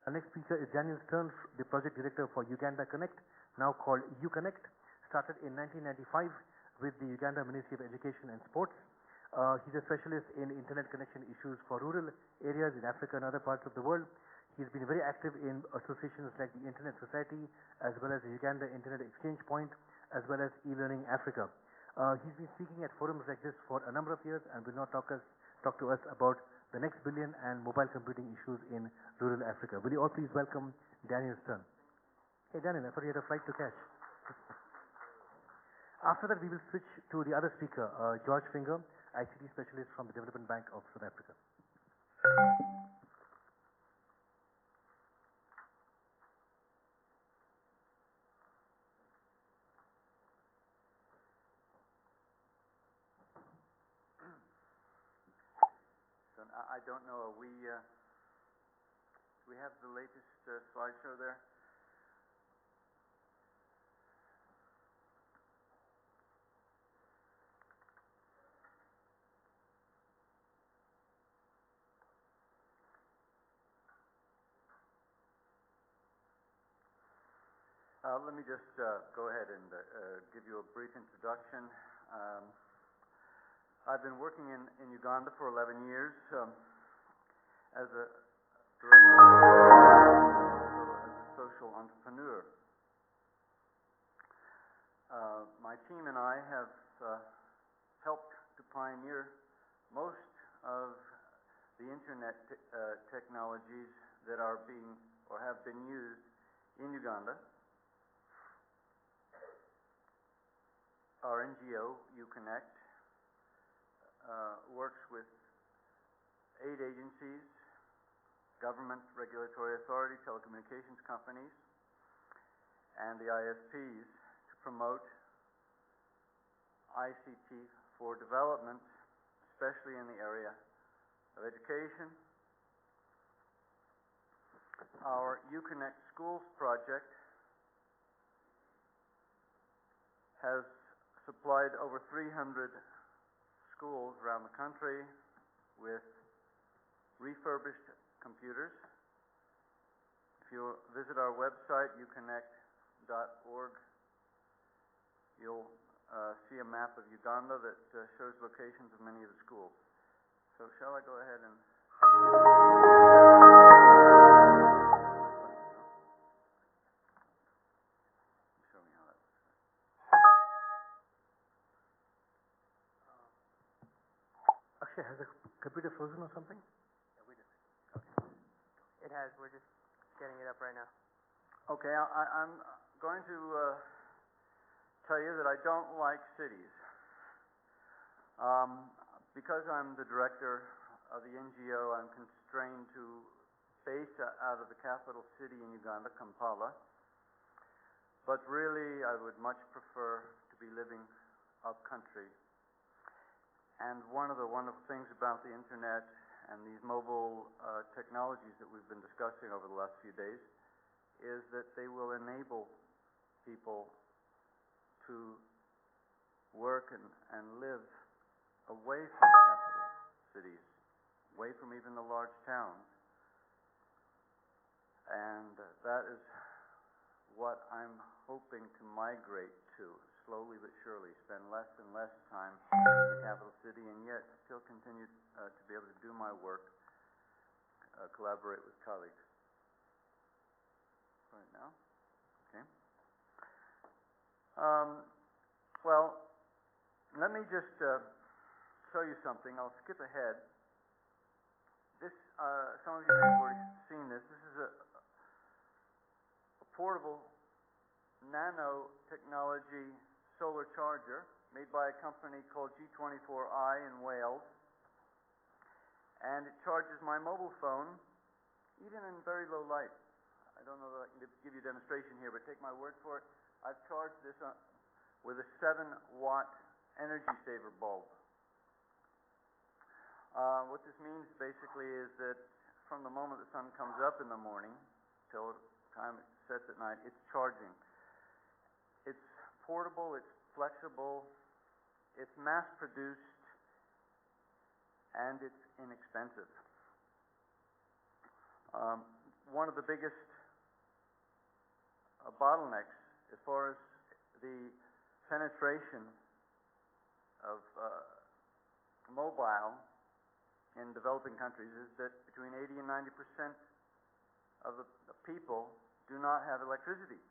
Our next speaker is Daniel Stern, the project director for Uganda Connect, now called UConnect. Started in 1995 with the Uganda Ministry of Education and Sports. He's a specialist in internet connection issues for rural areas in Africa and other parts of the world. He's been very active in associations like the Internet Society, as well as the Uganda Internet Exchange Point, as well as eLearning Africa. He's been speaking at forums like this for a number of years and will now talk to us about the next billion and mobile computing issues in rural Africa. Will you all please welcome Daniel Stern? Hey Daniel, I thought you had a flight to catch. After that, we will switch to the other speaker, George Finger, ICT specialist from the Development Bank of South Africa. So I don't know. Do we have the latest slideshow there? Let me just go ahead and give you a brief introduction. I've been working in Uganda for 11 years as a director, also as a social entrepreneur. My team and I have helped to pioneer most of the internet technologies that are being or have been used in Uganda. Our NGO, UConnect, works with 8 agencies, government, regulatory authority, telecommunications companies, and the ISPs to promote ICT for development, especially in the area of education. Our UConnect Schools project has supplied over 300 schools around the country with refurbished computers. If you visit our website, uconnect.org, you'll see a map of Uganda that shows locations of many of the schools. So shall I go ahead and... Has the computer frozen or something? Yeah, we just... Okay. It has. We're just getting it up right now. Okay, I'm going to tell you that I don't like cities. Because I'm the director of the NGO, I'm constrained to base out of the capital city in Uganda, Kampala. But really, I would much prefer to be living up country. And one of the wonderful things about the internet and these mobile technologies that we've been discussing over the last few days is that they will enable people to work and live away from the capital cities, away from even the large towns. And that is what I'm hoping to migrate to, slowly but surely, spend less and less time in the capital city and yet still continue to be able to do my work, collaborate with colleagues. Right now? Okay. Well, let me just show you something. I'll skip ahead. This, some of you may have already seen this. This is a portable nanotechnology solar charger made by a company called G24i in Wales. And it charges my mobile phone even in very low light. I don't know that I can give you a demonstration here, but take my word for it. I've charged this with a 7-watt energy saver bulb. What this means basically is that from the moment the sun comes up in the morning till the time it sets at night, it's charging. It's portable, it's flexible, it's mass-produced, and it's inexpensive. one of the biggest bottlenecks as far as the penetration of mobile in developing countries is that between 80 and 90% of the people do not have electricity.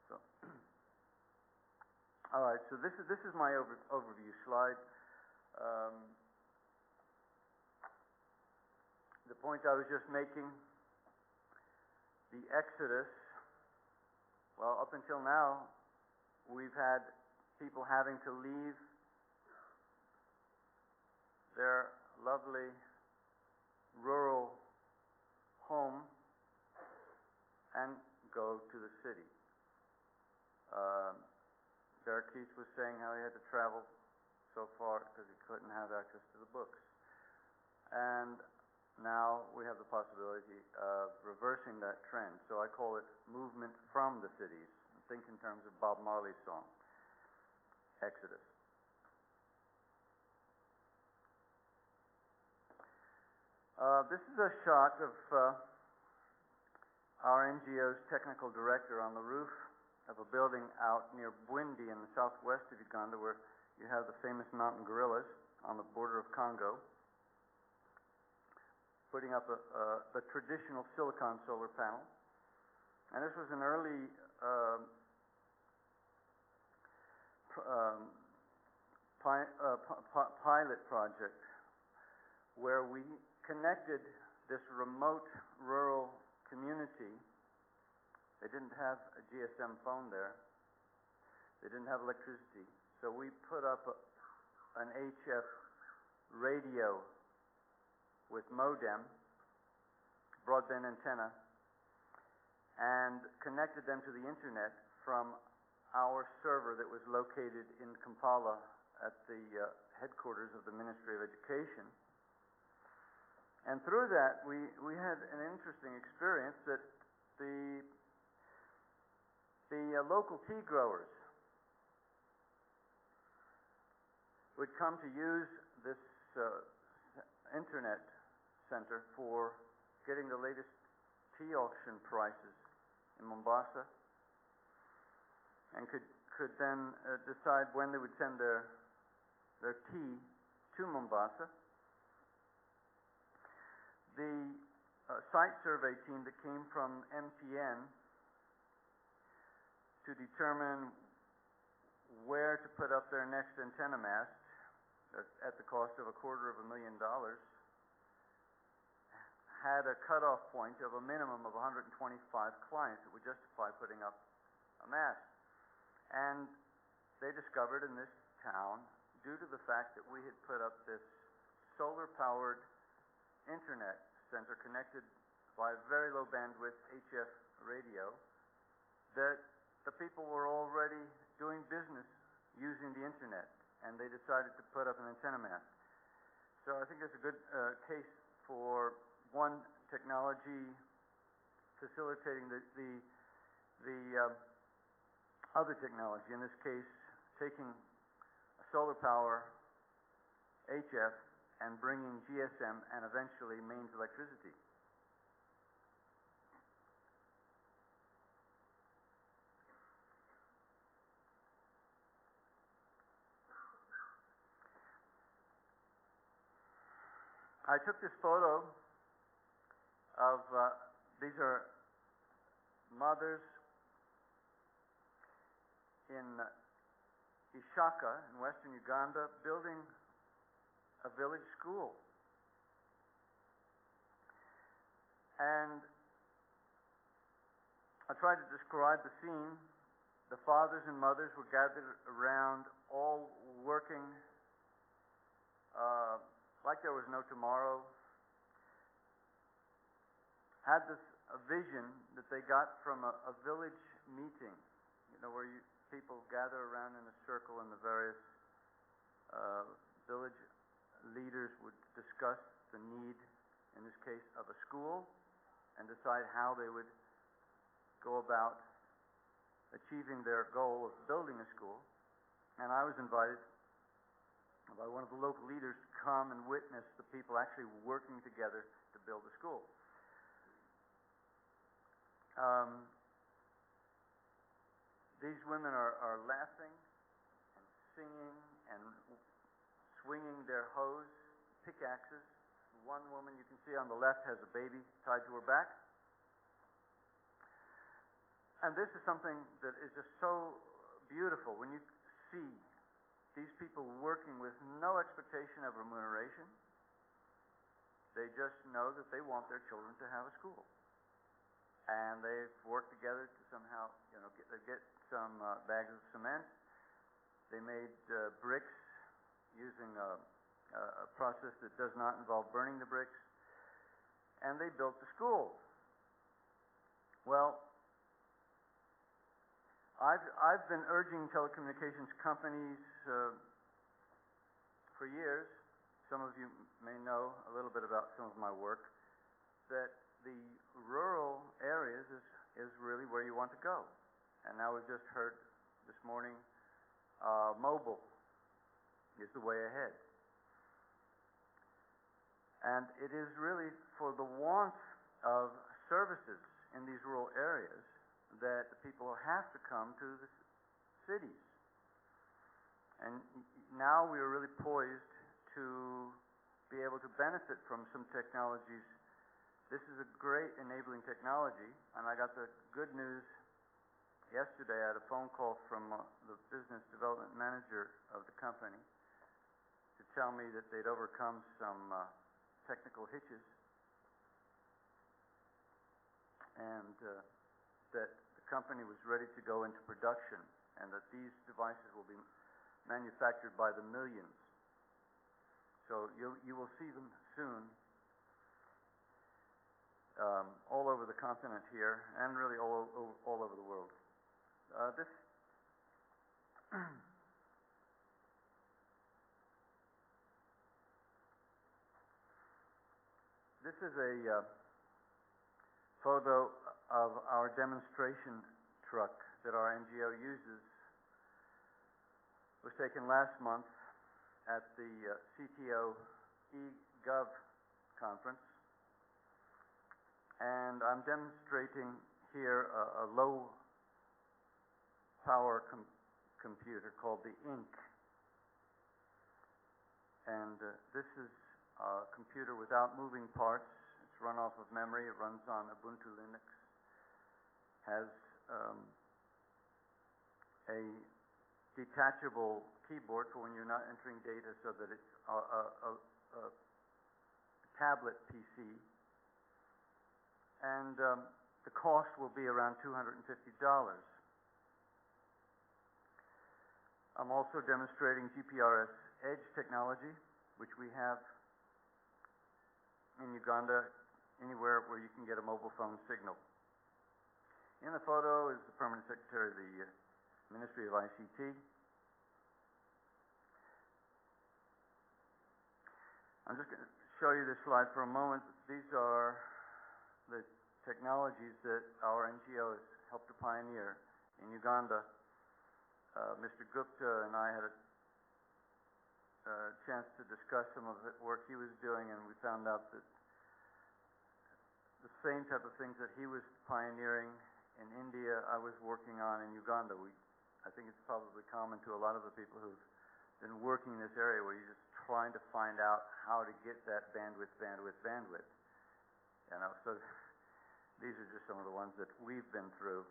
So, all right. So this is my overview slide. The point I was just making, the exodus. Well, up until now, we've had people having to leave their lovely rural home and go to the city. Derek Keith was saying how he had to travel so far because he couldn't have access to the books. And now we have the possibility of reversing that trend. So I call it movement from the cities. Think in terms of Bob Marley's song, Exodus. This is a shot of our NGO's technical director on the roof of a building out near Bwindi in the southwest of Uganda, where you have the famous mountain gorillas on the border of Congo, putting up the traditional silicon solar panel. And this was an early pilot project where we connected this remote rural community. They didn't have a GSM phone there. They didn't have electricity. So we put up an HF radio with modem, broadband antenna, and connected them to the internet from our server that was located in Kampala at the headquarters of the Ministry of Education. And through that, we had an interesting experience that the local tea growers would come to use this internet center for getting the latest tea auction prices in Mombasa, and could then decide when they would send their tea to Mombasa. The site survey team that came from MTN to determine where to put up their next antenna mast at the cost of $250,000 had a cutoff point of a minimum of 125 clients that would justify putting up a mast. And they discovered in this town, due to the fact that we had put up this solar-powered internet center connected by very low bandwidth HF radio, that the people were already doing business using the internet, and they decided to put up an antenna mast. So I think it's a good case for one technology facilitating the other technology. In this case, taking solar power, HF, and bringing GSM and eventually mains electricity. I took this photo of, these are mothers in Ishaka in western Uganda building a village school. And I tried to describe the scene. The fathers and mothers were gathered around, all working like there was no tomorrow. Had this vision that they got from a village meeting, where people gather around in a circle and the various village leaders would discuss the need, in this case, of a school and decide how they would go about achieving their goal of building a school. And I was invited by one of the local leaders to come and witness the people actually working together to build the school. These women are laughing and singing and swinging their hoes, pickaxes. One woman you can see on the left has a baby tied to her back. And this is something that is just so beautiful when you see these people working with no expectation of remuneration. They just know that they want their children to have a school. And they've worked together to somehow, get some bags of cement. They made bricks using a process that does not involve burning the bricks. And they built the school. Well, I've been urging telecommunications companies for years, some of you may know a little bit about some of my work, that the rural areas is really where you want to go. And now we've just heard this morning, mobile is the way ahead. And it is really for the want of services in these rural areas that the people have to come to the cities. And now we are really poised to be able to benefit from some technologies. This is a great enabling technology, and I got the good news yesterday. I had a phone call from the business development manager of the company to tell me that they'd overcome some technical hitches, and that the company was ready to go into production, and that these devices will be manufactured by the millions. So you will see them soon all over the continent here, and really all over the world. This is a photo of our demonstration truck that our NGO uses. It was taken last month at the CTO eGov conference. And I'm demonstrating here a low power computer called the INC. And this is a computer without moving parts. It's run off of memory. It runs on Ubuntu Linux. Has a detachable keyboard for when you're not entering data, so that it's a tablet PC. And the cost will be around $250. I'm also demonstrating GPRS Edge technology, which we have in Uganda, anywhere where you can get a mobile phone signal. In the photo is the Permanent Secretary of the Ministry of ICT. I'm just going to show you this slide for a moment. These are the technologies that our NGO has helped to pioneer in Uganda. Mr. Gupta and I had a chance to discuss some of the work he was doing, and we found out that the same type of things that he was pioneering in India, I was working on in Uganda. I think it's probably common to a lot of the people who've been working in this area, where you're just trying to find out how to get that bandwidth. So these are just some of the ones that we've been through.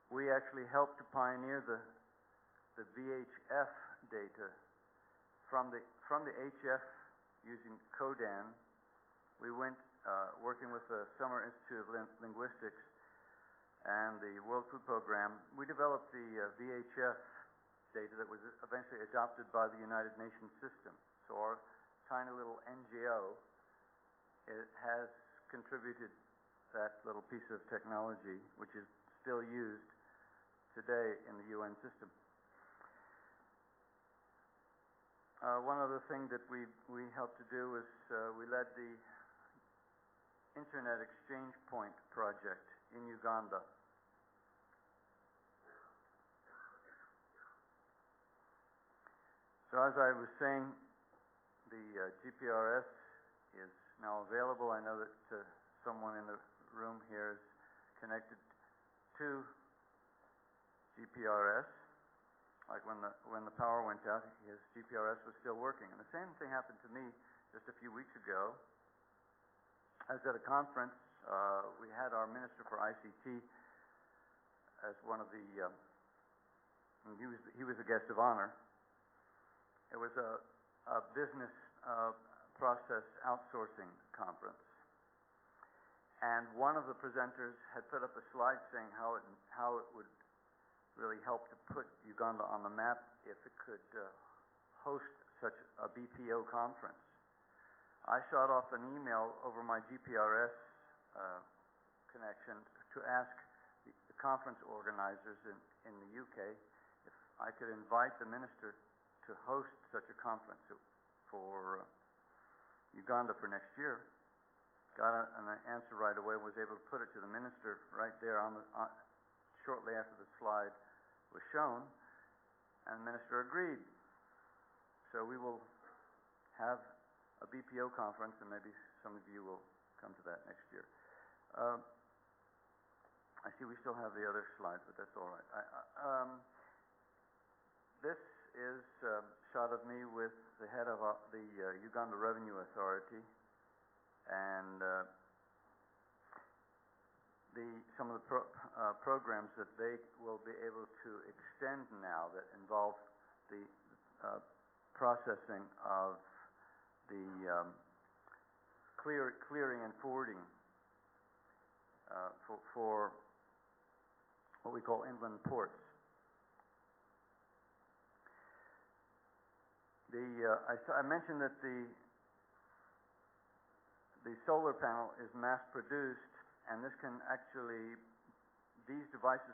We actually helped to pioneer the VHF data from the HF using CODAN. We went working with the Summer Institute of Linguistics and the World Food Program. We developed the VHF data that was eventually adopted by the United Nations system. So our tiny little NGO, it has contributed that little piece of technology, which is still used today in the UN system. One other thing that we helped to do was we led the Internet Exchange Point project in Uganda. So as I was saying, the GPRS is now available. I know that someone in the room here is connected to GPRS. Like when the power went out, his GPRS was still working. And the same thing happened to me just a few weeks ago. I was at a conference. We had our Minister for ICT as one of the. He was a guest of honor. It was a business process outsourcing conference, and one of the presenters had put up a slide saying how it would really help to put Uganda on the map if it could host such a BPO conference. I shot off an email over my GPRS connection to ask the conference organizers in the UK if I could invite the minister to host such a conference for Uganda for next year. Got an answer right away, was able to put it to the minister right there shortly after the slide was shown, and the minister agreed. So we will have a BPO conference, and maybe some of you will come to that next year. I see we still have the other slides, but that's all right. This is a shot of me with the head of the Uganda Revenue Authority, and some of the programs that they will be able to extend now that involve the processing of the clearing and forwarding for what we call inland ports. I mentioned that the solar panel is mass produced, and these devices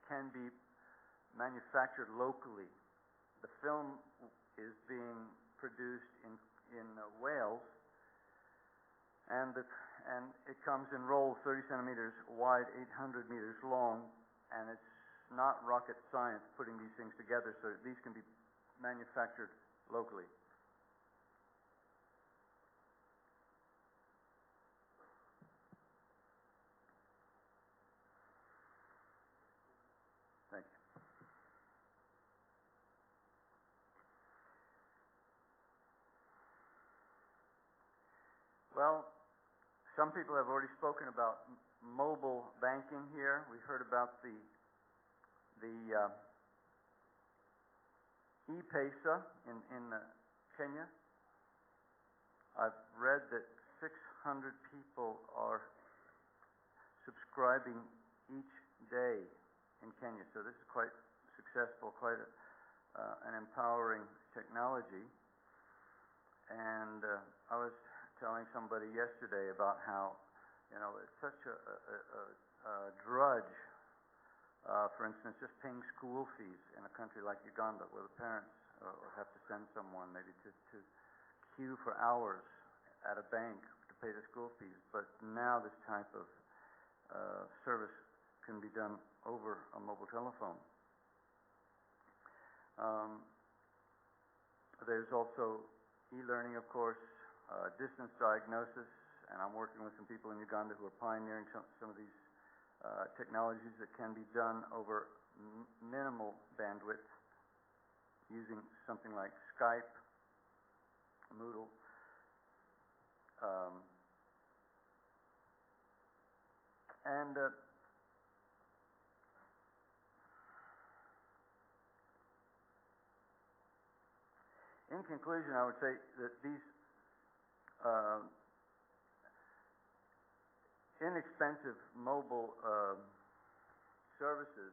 can be manufactured locally. The film is being produced in Wales, and it comes in rolls 30 centimeters wide, 800 meters long, and it's not rocket science putting these things together, so these can be manufactured locally. Thank you. Well, some people have already spoken about mobile banking here. We've heard about the e-Pesa in Kenya. I've read that 600 people are subscribing each day in Kenya. So this is quite successful, quite an empowering technology. And I was telling somebody yesterday about how, it's such a drudge. For instance, just paying school fees in a country like Uganda, where the parents have to send someone maybe to queue for hours at a bank to pay the school fees. But now this type of service can be done over a mobile telephone. There's also e-learning, of course, distance diagnosis, and I'm working with some people in Uganda who are pioneering some of these technologies that can be done over minimal bandwidth using something like Skype, Moodle, and in conclusion, I would say that these inexpensive mobile services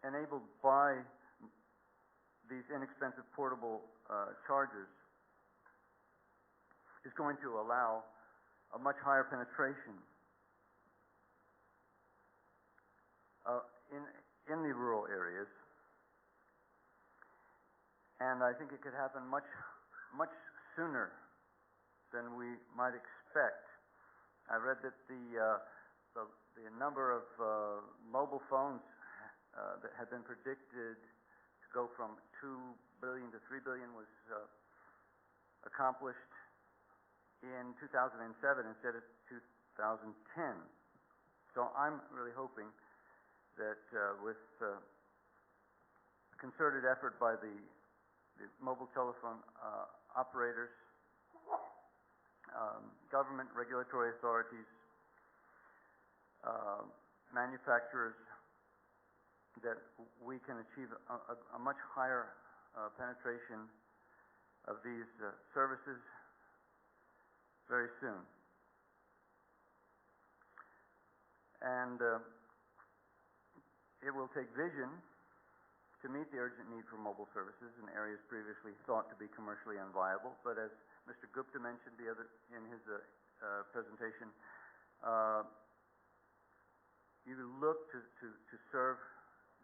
enabled by these inexpensive portable chargers is going to allow a much higher penetration in the rural areas, and I think it could happen much sooner than we might expect. I read that the number of mobile phones that had been predicted to go from 2 billion to 3 billion was accomplished in 2007 instead of 2010. So I'm really hoping that with concerted effort by the mobile telephone operators, government regulatory authorities, manufacturers, that we can achieve a much higher penetration of these services very soon. And it will take vision to meet the urgent need for mobile services in areas previously thought to be commercially unviable. But as Mr. Gupta mentioned in his presentation, you look to serve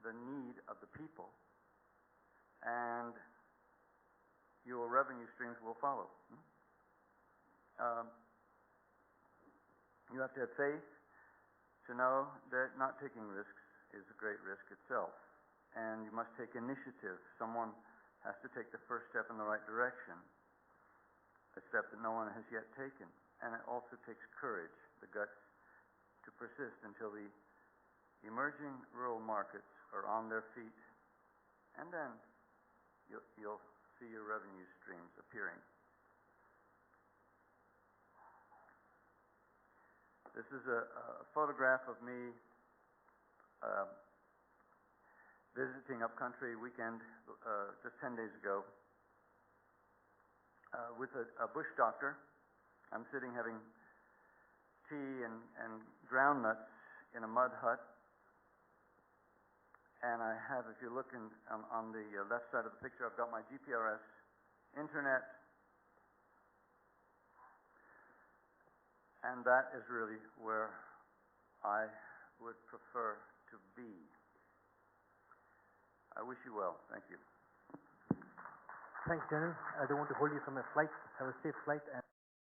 the need of the people, and your revenue streams will follow. You have to have faith to know that not taking risks is a great risk itself. And you must take initiative. Someone has to take the first step in the right direction, a step that no one has yet taken. And it also takes courage, the guts to persist until the emerging rural markets are on their feet, and then you'll see your revenue streams appearing. This is a photograph of me visiting upcountry weekend just 10 days ago with a bush doctor. I'm sitting having tea and ground nuts in a mud hut, and I have, if you look on the left side of the picture, I've got my GPRS internet, and that is really where I would prefer to be. I wish you well. Thank you. Thanks, General. I don't want to hold you from a flight. Have a safe flight. And